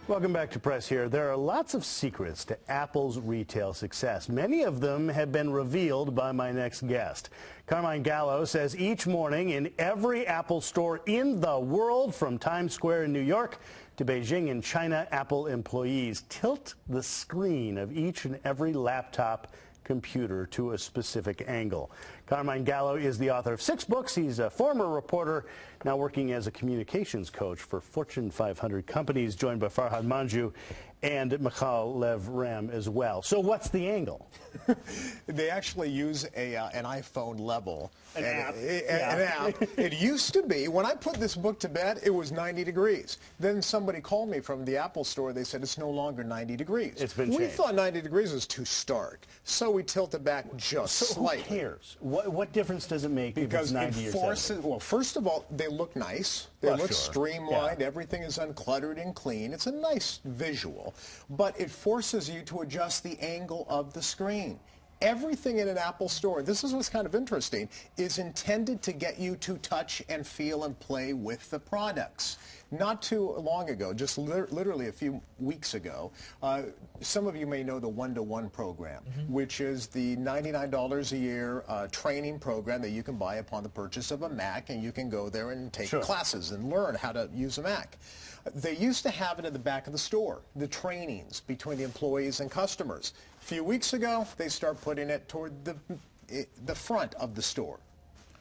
Welcome back to Press Here. There are lots of secrets to Apple's retail success. Many of them have been revealed by my next guest. Carmine Gallo says each morning in every Apple store in the world, from Times Square in New York to Beijing in China, Apple employees tilt the screen of each and every laptop computer to a specific angle. Carmine Gallo is the author of 6 books. He's a former reporter, now working as a communications coach for Fortune 500 companies, joined by Farhad Manjoo and Michal Lev-Ram as well. So what's the angle? They actually use an iPhone level. An app. An app. It used to be, when I put this book to bed, it was 90 degrees. Then somebody called me from the Apple store. They said it's no longer 90 degrees. It's been We changed. thought 90 degrees was too stark, so we tilted back just slightly. Who cares? What difference does it make Because if it's 90 it or forces, 70? well, first of all, they look nice. They Well, look sure. streamlined. Yeah. Everything is uncluttered and clean. It's a nice visual, but it forces you to adjust the angle of the screen. Everything in an Apple store, this is what's kind of interesting, is intended to get you to touch and feel and play with the products. Not too long ago, just literally a few weeks ago, some of you may know the one-to-one program, which is the $99 a year training program that you can buy upon the purchase of a Mac, and you can go there and take classes and learn how to use a Mac. They used to have it at the back of the store, the trainings between the employees and customers. A few weeks ago, they start putting it toward the front of the store,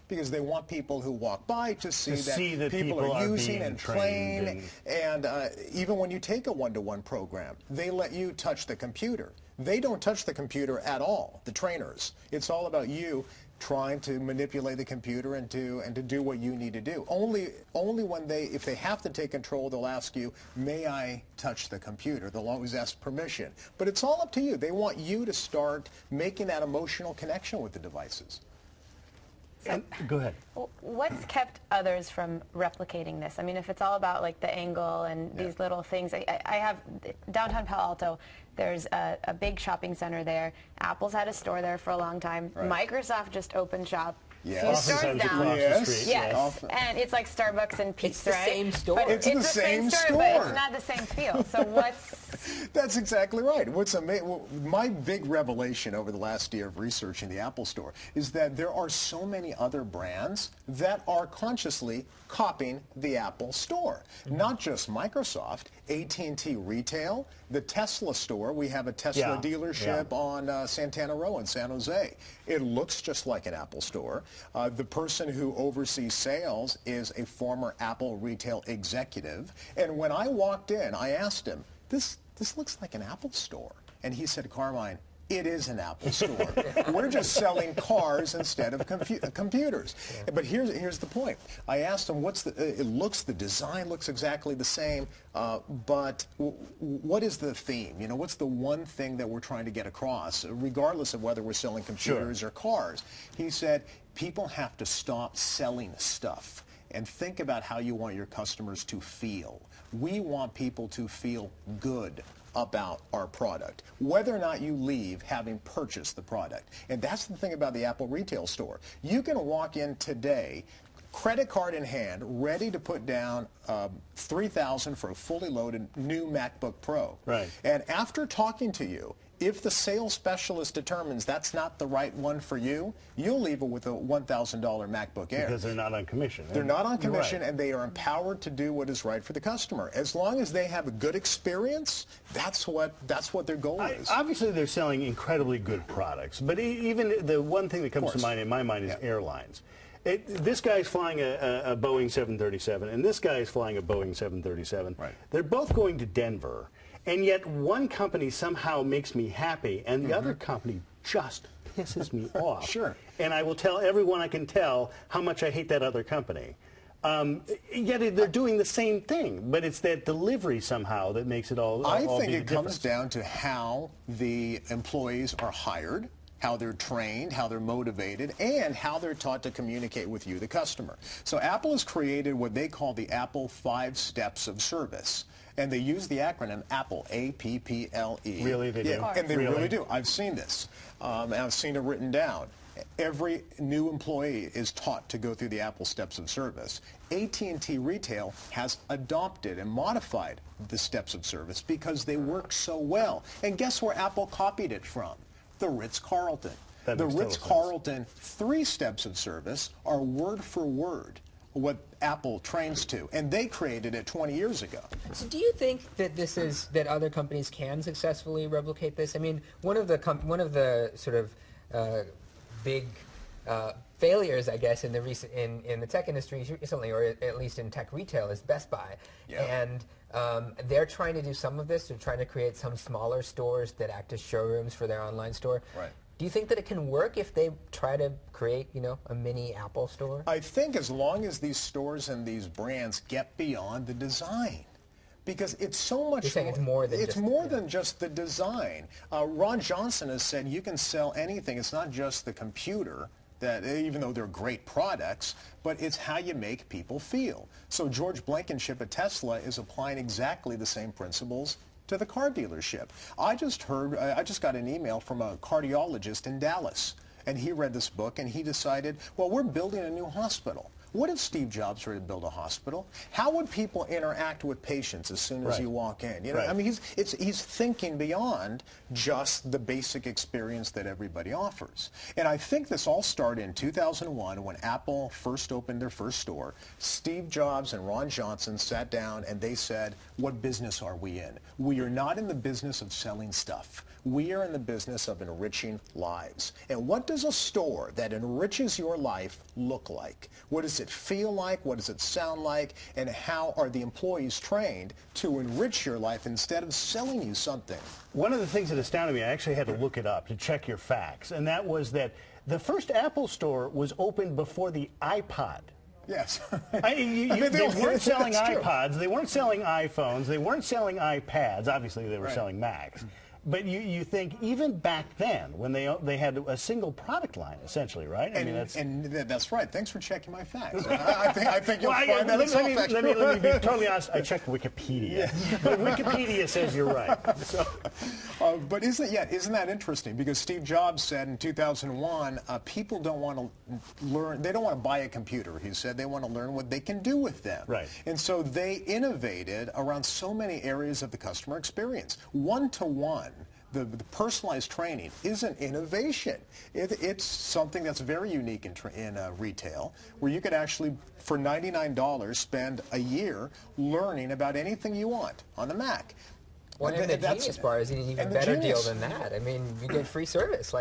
because they want people who walk by to see that people are using and playing. And even when you take a one-to-one program, they let you touch the computer. They don't touch the computer at all, the trainers. It's all about you trying to manipulate the computer and to do what you need to do. Only when if they have to take control, they'll ask you, may I touch the computer? They'll always ask permission. But it's all up to you. They want you to start making that emotional connection with the devices. So, go ahead. What's kept others from replicating this? I mean, if it's all about like the angle and these little things, I have downtown Palo Alto. There's a big shopping center there. Apple's had a store there for a long time. Right. Microsoft just opened shop. Yes. Few stores down. Yes. And it's like Starbucks and Pete's, It's the same store. But It's the same store. But it's not the same feel. So what's... That's exactly right. What's my big revelation over the last year of researching the Apple Store is that there are so many other brands that are consciously copying the Apple Store. Not just Microsoft, AT&T Retail, the Tesla store. We have a Tesla dealership on Santana Row in San Jose. It looks just like an Apple Store. The person who oversees sales is a former Apple retail executive. And when I walked in, I asked him, this looks like an Apple store. And he said, Carmine, it is an Apple store. We're just selling cars instead of computers. Yeah. But here's the point. I asked him, the design looks exactly the same, but what is the theme? You know, what's the one thing that we're trying to get across, regardless of whether we're selling computers or cars? He said, people have to stop selling stuff and think about how you want your customers to feel. We want people to feel good about our product, whether or not you leave having purchased the product. And that's the thing about the Apple retail store. You can walk in today, credit card in hand, ready to put down $3,000 for a fully loaded new MacBook Pro. Right. And after talking to you, if the sales specialist determines that's not the right one for you, you'll leave it with a $1,000 MacBook Air. Because they're not on commission. They're not on commission, and they are empowered to do what is right for the customer. As long as they have a good experience, that's what their goal is. Obviously, they're selling incredibly good products, but even the one thing that comes to mind in my mind is airlines. This guy's flying a Boeing 737, and this guy is flying a Boeing 737. Right. They're both going to Denver. And yet one company somehow makes me happy, and the other company just pisses me off. Sure. And I will tell everyone I can tell how much I hate that other company. Yet they're doing the same thing, but it's that delivery somehow that makes it all I think be it comes down to how the employees are hired, how they're trained, how they're motivated, and how they're taught to communicate with you, the customer. So Apple has created what they call the Apple 5 Steps of Service. And they use the acronym Apple, A-P-P-L-E. Really, they do? And they really do. I've seen this. And I've seen it written down. every new employee is taught to go through the Apple steps of service. AT&T Retail has adopted and modified the steps of service because they work so well. And guess where Apple copied it from? The Ritz-Carlton. The Ritz-Carlton 3 steps of service are word for word what Apple trains to, and they created it 20 years ago. So do you think that that other companies can successfully replicate this? I mean, one of the sort of big failures, I guess, in the tech industry recently, or at least in tech retail, is Best Buy. Yeah. And they're trying to do some of this. They're trying to create some smaller stores that act as showrooms for their online store. Right. Do you think that it can work if they try to create, a mini Apple store? I think as long as these stores and these brands get beyond the design. Because it's so much. You're saying it's more than just the design. Ron Johnson has said you can sell anything. It's not just the computer, that even though they're great products, but it's how you make people feel. So George Blankenship at Tesla is applying exactly the same principles to the car dealership. I just got an email from a cardiologist in Dallas, and he read this book and he decided, well, we're building a new hospital. What if Steve Jobs were to build a hospital? How would people interact with patients as soon as you walk in? You know, I mean, he's thinking beyond just the basic experience that everybody offers. And I think this all started in 2001 when Apple first opened their first store. Steve Jobs and Ron Johnson sat down and they said, what business are we in? We are not in the business of selling stuff. We are in the business of enriching lives. And what does a store that enriches your life look like? What does it feel like? What does it sound like? And how are the employees trained to enrich your life instead of selling you something? One of the things that astounded me, I actually had to look it up to check your facts, and that was that the first Apple store was opened before the iPod. Yes. They weren't selling iPods, they weren't selling iPhones, they weren't selling iPads. Obviously, they were selling Macs. But you think even back then, when they had a single product line, essentially, right? And that's right. Thanks for checking my facts. I think you'll find that it's let me be totally honest. I checked Wikipedia. But Wikipedia says you're right. So. But isn't that interesting? Because Steve Jobs said in 2001, people don't want to learn. They don't want to buy a computer. He said they want to learn what they can do with them. Right. And so they innovated around so many areas of the customer experience. One-to-one. The personalized training is an innovation. It's something that's very unique in retail, where you could actually, for $99, spend a year learning about anything you want on the Mac. Well, and the Genius Bar is an even better deal than that. I mean, you get free service.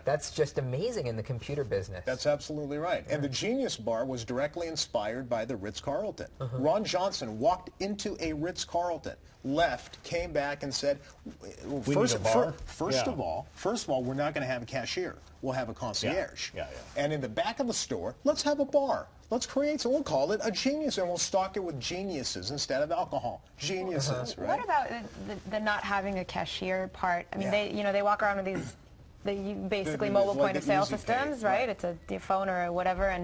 That's just amazing in the computer business. That's absolutely right. And the Genius Bar was directly inspired by the Ritz-Carlton. Ron Johnson walked into a Ritz-Carlton, left, came back and said, first of all, we're not going to have a cashier. We'll have a concierge. And in the back of the store, let's have a bar. Let's create, so we'll call it a Genius, and we'll stock it with geniuses instead of alcohol. Geniuses, right? What about the not having a cashier part? I mean, they walk around with these basically mobile point of sale systems, right? It's a phone or whatever,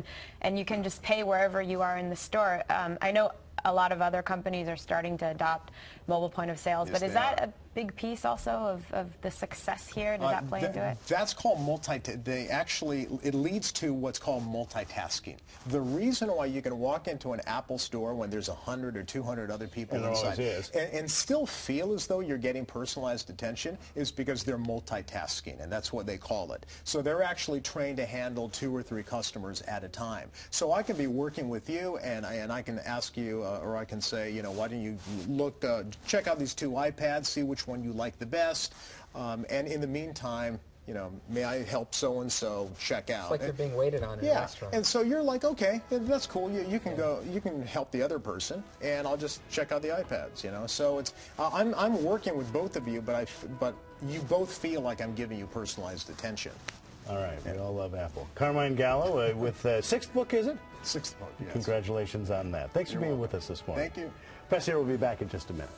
and you can just pay wherever you are in the store. I know a lot of other companies are starting to adopt mobile point of sales, but is that a big piece also of the success here? Does that play into it? That's called it leads to what's called multitasking. The reason why you can walk into an Apple store when there's 100 or 200 other people inside and still feel as though you're getting personalized attention is because they're multitasking, and that's what they call it. So they're actually trained to handle 2 or 3 customers at a time. So I can be working with you, and I can ask you, or I can say, why don't you check out these 2 iPads, see which one you like the best, and in the meantime, may I help so-and-so check out. It's like you're being waited on in a restaurant. And so you're like, okay, that's cool. You can go, you can help the other person, and I'll just check out the iPads, So it's, I'm working with both of you, but you both feel like I'm giving you personalized attention. All right, we all love Apple. Carmine Gallo with 6th book, is it? 6th book, yes. Congratulations on that. Thanks for being with us this morning. Thank you. Press Here will be back in just a minute.